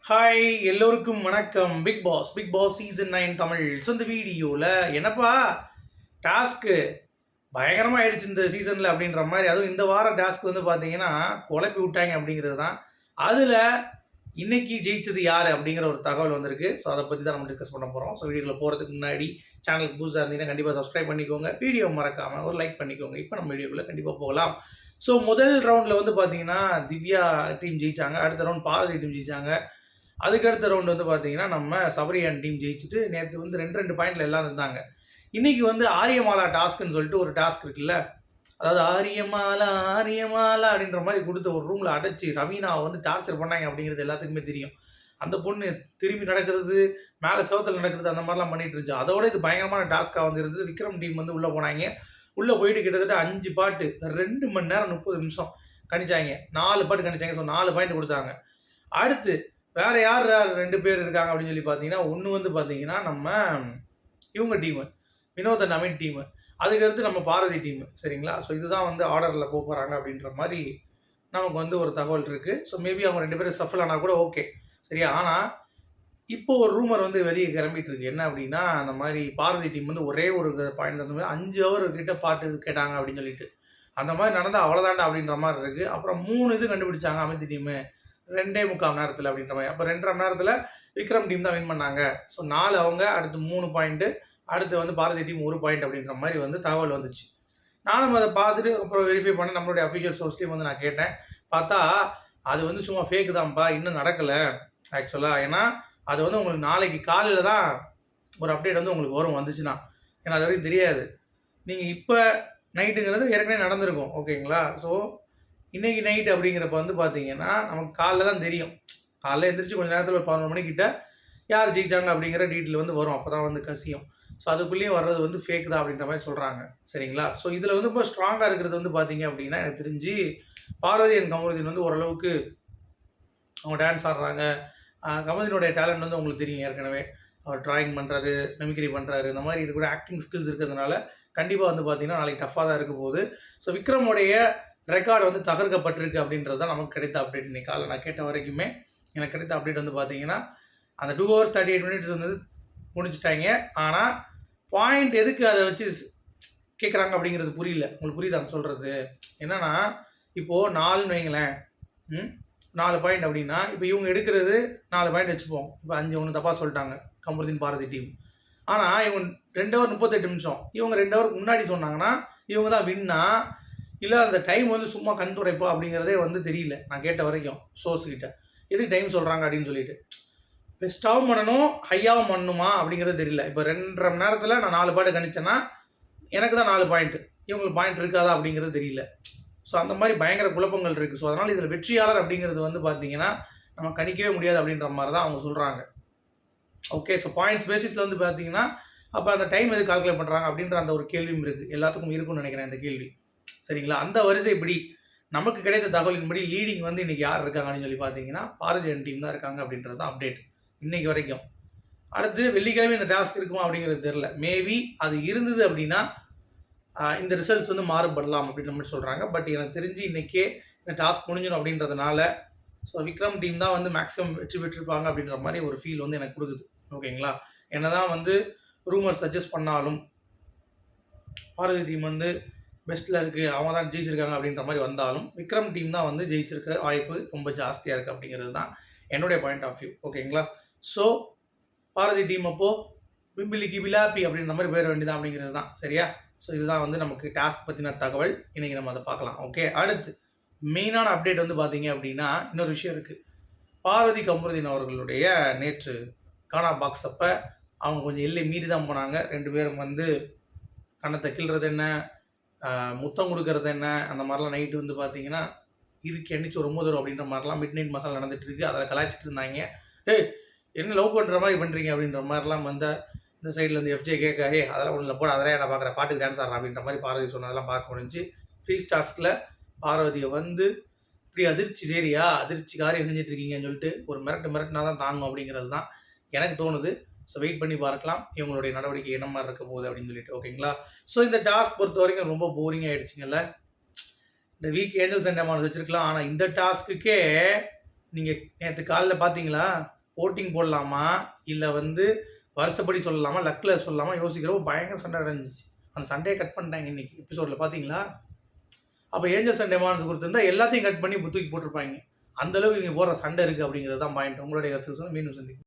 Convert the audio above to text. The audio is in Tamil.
ஹாய் எல்லோருக்கும் வணக்கம். Bigg Boss season 9 Tamil. So இந்த வீடியோவில் என்னப்பா டாஸ்க்கு பயங்கரமாக ஆயிடுச்சு இந்த சீசனில் அப்படின்ற மாதிரி, அதுவும் இந்த வார டாஸ்க் வந்து பார்த்தீங்கன்னா குழப்பி விட்டாங்க அப்படிங்கிறது தான். அதில் இன்னைக்கு ஜெயிச்சது யார் அப்படிங்கிற ஒரு தகவல் வந்திருக்கு. ஸோ அதை பற்றி தான் நம்ம டிஸ்கஸ் பண்ண போகிறோம். ஸோ வீடியோவில் போகிறதுக்கு முன்னாடி சேனலுக்கு புதுசாக இருந்தீங்கன்னா கண்டிப்பாக சப்ஸ்கிரைப் பண்ணிக்கோங்க, வீடியோ மறக்காமல் ஒரு லைக் பண்ணிக்கோங்க. இப்போ நம்ம வீடியோக்குள்ளே கண்டிப்பாக போகலாம். ஸோ முதல் ரவுண்டில் வந்து பார்த்தீங்கன்னா திவ்யா டீம் ஜெயிச்சாங்க, அடுத்த ரவுண்ட் பாரதி டீம் ஜெயிச்சாங்க, அதுக்கடுத்த ரவுண்ட் வந்து பார்த்தீங்கன்னா நம்ம சபரியான் டீம் ஜெயிச்சுட்டு நேற்று வந்து 2 பாயிண்டில் எல்லாம் இருந்தாங்க. இன்றைக்கி வந்து ஆரியமாலா டாஸ்க்குன்னு சொல்லிட்டு ஒரு டாஸ்க் இருக்குல்ல, அதாவது ஆரியமாலா ஆரியமாலா அப்படின்ற மாதிரி கொடுத்த ஒரு ரூமில் அடைச்சி ரவீனாவை வந்து டார்ச்சர் பண்ணாங்க அப்படிங்கிறது எல்லாத்துக்குமே தெரியும். அந்த பொண்ணு திரும்பி நடக்கிறது, மேலே செவத்தில் நடக்கிறது, அந்த மாதிரிலாம் பண்ணிட்டு இருந்துச்சு. அதோட இது பயங்கரமான டாஸ்க்காக வந்து இருந்தது. விக்ரம் டீம் வந்து உள்ளே போனாங்க. உள்ளே போயிட்டு கிட்டத்தட்ட 5 பாட்டு 2 மணி நேரம் 30 நிமிஷம் கணிச்சாங்க. 4 பாட்டு கணிச்சாங்க. ஸோ 4 பாயிண்ட் கொடுத்தாங்க. அடுத்து வேறு யார் 2 பேர் இருக்காங்க அப்படின்னு சொல்லி பார்த்தீங்கன்னா, ஒன்று வந்து பார்த்தீங்கன்னா நம்ம இவங்க team Vinoth and Amit team, அதுக்கடுத்து நம்ம பாரதி டீமு. சரிங்களா? ஸோ இதுதான் வந்து ஆர்டரில் போகிறாங்க அப்படின்ற மாதிரி நமக்கு வந்து ஒரு தகவல் இருக்குது. ஸோ மேபி அவங்க 2 பேரும் சஃபல் ஆனால் கூட ஓகே, சரியா? ஆனால் இப்போ ஒரு ரூமர் வந்து வெளியே கிளம்பிட்டு இருக்கு. என்ன அப்படின்னா, அந்த மாதிரி பாரதி டீம் வந்து ஒரே ஒரு பாயிண்ட் தந்து 5 ஹவர் கிட்ட பாட்டு கேட்டாங்க அப்படின்னு சொல்லிட்டு, அந்த மாதிரி நடந்தால் அவ்வளோதாண்டா அப்படின்ற மாதிரி இருக்குது. அப்புறம் 3 இது கண்டுபிடிச்சாங்க அமித் டீமு 2.25 மணி நேரத்தில் அப்படின்ற மாதிரி. அப்போ 2.5 மணி நேரத்தில் விக்ரம் டீம் தான் வின் பண்ணாங்க. ஸோ 4 அவங்க, அடுத்து 3 பாயிண்ட்டு, அடுத்து வந்து பாரதி டீம் 1 பாயிண்ட் அப்படின்ற மாதிரி வந்து தகவல் வந்துச்சு. நானும் அதை பார்த்துட்டு அப்புறம் வெரிஃபை பண்ணி நம்மளுடைய அஃபிஷியல் சோர்ஸ்லேயும் வந்து நான் கேட்டேன். பார்த்தா அது வந்து சும்மா ஃபேக்கு தான்ப்பா, இன்னும் நடக்கலை ஆக்சுவலாக. ஏன்னா அது வந்து உங்களுக்கு நாளைக்கு காலையில் தான் ஒரு அப்டேட் வந்து உங்களுக்கு வரும், வந்துச்சுன்னா. ஏன்னா அது வரைக்கும் தெரியாது. நீங்கள் இப்போ நைட்டுங்கிறது ஏற்கனவே நடந்திருக்கும், ஓகேங்களா? ஸோ இன்றைக்கி நைட் அப்படிங்கிறப்ப வந்து பார்த்தீங்கன்னா நமக்கு காலைல தான் தெரியும். காலைல எழுந்திரிச்சு கொஞ்சம் நேரத்தில் ஒரு 11 மணிக்கிட்ட யார் ஜெயிச்சாங்க அப்படிங்கிற டீட்டெயில் வந்து வரும். அப்போ தான் வந்து கசியும். ஸோ அதுக்குள்ளேயும் வர்றது வந்து ஃபேக் தான் அப்படின்ற மாதிரி சொல்கிறாங்க, சரிங்களா? ஸோ இதில் வந்து இப்போ ஸ்ட்ராங்காக இருக்கிறது வந்து பார்த்தீங்க அப்படின்னா, எனக்கு தெரிஞ்சு பார்வதி அண்ட் கமருதீன் வந்து ஓரளவுக்கு அவங்க டான்ஸ் ஆடுறாங்க. கமருதீனுடைய டேலண்ட் வந்து உங்களுக்கு தெரியும் ஏற்கனவே. அவர் ட்ராயிங் பண்ணுறாரு, மெமிக்ரி பண்ணுறாரு, இந்த மாதிரி இது கூட ஆக்டிங் ஸ்கில்ஸ் இருக்கிறதுனால கண்டிப்பாக வந்து பார்த்தீங்கன்னா நாளைக்கு டஃப்பாக தான் இருக்க போகுது. ஸோ விக்ரமுடைய ரெக்கார்டு வந்து தகர்க்கப்பட்டிருக்கு அப்படின்றது தான் நமக்கு கிடைத்த அப்டேட். இன்றைக்கி காலை நான் கேட்ட வரைக்குமே எனக்கு கிடைத்த அப்டேட் வந்து பார்த்தீங்கன்னா, அந்த 2 hours 38 minutes வந்து முடிச்சுட்டாங்க. ஆனால் பாயிண்ட் எதுக்கு அதை வச்சு கேட்குறாங்க அப்படிங்கிறது புரியல. உங்களுக்கு புரியுதா நான் சொல்கிறது? என்னென்னா, இப்போது 4ன்னு வைங்களேன், 4 பாயிண்ட் அப்படின்னா, இப்போ இவங்க எடுக்கிறது 4 பாயிண்ட் வச்சுப்போம். இப்போ 5 ஒன்று தப்பாக சொல்லிட்டாங்க கமருதீன் பாரதி டீம். ஆனால் இவங்க 2 hour 38 நிமிஷம், இவங்க 2 ஹவருக்கு முன்னாடி சொன்னாங்கன்னா இவங்க தான் வின்னா, இல்லை அந்த டைம் வந்து சும்மா கண் துடைப்பா அப்படிங்கிறதே வந்து தெரியல நான் கேட்ட வரைக்கும் சோர்ஸ் கிட்ட. எதுக்கு டைம் சொல்கிறாங்க அப்படின்னு சொல்லிட்டு. பெஸ்ட்டாகவும் பண்ணணும், ஹையாகவும் பண்ணணுமா அப்படிங்கிறது தெரியல. இப்போ 2.5 மணி நேரத்தில் நான் 4 பாயிண்ட் கணிச்சேன்னா எனக்கு தான் 4 பாயிண்ட், இவங்களுக்கு பாயிண்ட் இருக்காதா அப்படிங்கிறது தெரியல. ஸோ அந்த மாதிரி பயங்கர குழப்பங்கள் இருக்குது. ஸோ அதனால் இதில் வெற்றியாளர் அப்படிங்கிறது வந்து பார்த்தீங்கன்னா நம்ம கணிக்கவே முடியாது அப்படின்ற மாதிரி தான் அவங்க சொல்கிறாங்க. ஓகே, ஸோ பாயிண்ட்ஸ் பேசிஸில் வந்து பார்த்தீங்கன்னா அப்போ அந்த டைம் எது கால்குலேட் பண்ணுறாங்க அப்படின்ற அந்த ஒரு கேள்வியும் இருக்குது. எல்லாத்துக்கும் இருக்குன்னு நினைக்கிறேன் இந்த கேள்வி, சரிங்களா? அந்த வரிசைப்படி நமக்கு கிடைத்த தகவலின்படி லீடிங் வந்து இன்றைக்கி யார் இருக்காங்கன்னு சொல்லி பார்த்தீங்கன்னா பாரதியன் டீம் தான் இருக்காங்க அப்படின்றது தான் அப்டேட் இன்றைக்கி வரைக்கும். அடுத்து வெள்ளிக்கிழமை இந்த டாஸ்க் இருக்குமா அப்படிங்கிறது தெரில. மேபி அது இருந்தது அப்படின்னா இந்த ரிசல்ட்ஸ் வந்து மாறுபடலாம் அப்படின்ற மாதிரி சொல்கிறாங்க. பட் எனக்கு தெரிஞ்சு இன்றைக்கே இந்த டாஸ்க் முடிஞ்சிடும் அப்படின்றதுனால ஸோ விக்ரம் டீம் தான் வந்து மேக்ஸிமம் வெற்றி பெற்றிருப்பாங்க அப்படின்ற மாதிரி ஒரு ஃபீல் வந்து எனக்கு கொடுக்குது, ஓகேங்களா? என்ன தான் வந்து ரூமர் சஜஸ்ட் பண்ணாலும் பாரதி டீம் வந்து பெஸ்ட்டில் இருக்குது, அவங்க தான் ஜெயிச்சிருக்காங்க அப்படின்ற மாதிரி வந்தாலும் விக்ரம் டீம் தான் வந்து ஜெயிச்சிருக்க வாய்ப்பு ரொம்ப ஜாஸ்தியாக இருக்குது அப்படிங்கிறது தான் என்னுடைய பாயிண்ட் ஆஃப் வியூ, ஓகேங்களா? ஸோ பாரதி டீம் அப்போது பிம்பிலிக்கு பிலாப்பி அப்படின்ற மாதிரி பேர் வேண்டியதான் அப்படிங்கிறது தான், சரியா? ஸோ இதுதான் வந்து நமக்கு டாஸ்க் பற்றின தகவல். இன்றைக்கி நம்ம அதை பார்க்கலாம், ஓகே? அடுத்து மெயினான அப்டேட் வந்து பார்த்தீங்க அப்படின்னா இன்னொரு விஷயம் இருக்குது. பார்வதி கமருதீன் அவர்களுடைய நேற்று கானா பாக்ஸ் அப்போ அவங்க கொஞ்சம் எல்லை மீறி தான் போனாங்க. 2 பேரும் வந்து கன்னத்தை கிள்றது என்ன, முத்தம் கொடுக்கறது என்ன, அந்த மாதிரிலாம் நைட்டு வந்து பார்த்தீங்கன்னா எண்ணிச்சு ஒரு மோதிரம் அப்படின்ற மாதிரிலாம் மிட் நைட் மசாலா நடந்துட்டு இருக்குது. அதில் கலாய்ச்சிட்டு இருந்தாங்க. ஏய் என்ன லவ் பண்ணுற மாதிரி பண்ணுறீங்க அப்படின்ற மாதிரிலாம் வந்து இந்த சைடில் வந்து எஃப்ஜே கேட்க, அதெல்லாம் ஒன்றும் இல்லை போட, அதெல்லாம் என்ன பார்க்குற பாட்டுக்கு டான்ஸ் ஆடுறேன் அப்படின்ற மாதிரி பார்வதி சொன்னதெல்லாம் பார்க்க முடிஞ்சு ஃப்ரீ டாஸ்கில் பார்வதியை வந்து இப்படி அதிர்ச்சி, சரியா அதிர்ச்சி காரியம் செஞ்சிட்ருக்கீங்கன்னு சொல்லிட்டு ஒரு மிரட்டுனா தான் தாங்கும் அப்படிங்கிறது தான் எனக்கு தோணுது. ஸோ வெயிட் பண்ணி பார்க்கலாம் இவங்களுடைய நடவடிக்கை என்ன மாதிரி இருக்க போகுது அப்படின்னு சொல்லிட்டு, ஓகேங்களா? ஸோ இந்த டாஸ்க் பொறுத்த வரைக்கும் ரொம்ப போரிங் ஆகிடுச்சிங்கல்ல. இந்த வீக் ஏஞ்சல்ஸ் அண்ட் டெமான்ஸ் வச்சுருக்கலாம். ஆனால் இந்த டாஸ்க்குக்கே நீங்கள் நேற்று காலைல பார்த்தீங்களா? ஓட்டிங் போடலாமா? இல்லை வந்து வருஷப்படி சொல்லலாமா? லக்கில் சொல்லலாமா? யோசிக்கிறப்போ பயங்கர சண்டை நடந்துச்சு. அந்த சண்டையை கட் பண்ணிட்டாங்க இன்னைக்கு எபிசோடில் பார்த்தீங்களா? அப்போ ஏஞ்சல்ஸ் அண்ட் டெமான்ஸ் கொடுத்துருந்தா எல்லாத்தையும் கட் பண்ணி தூக்கி போட்டிருப்பாங்க. அந்த அளவுக்கு இங்கே போடுற சண்டை இருக்குது அப்படிங்கிறது தான் பாயிண்ட். உங்களுடைய கருத்து சொல்லுங்கள். மீண்டும் சந்திப்போம்.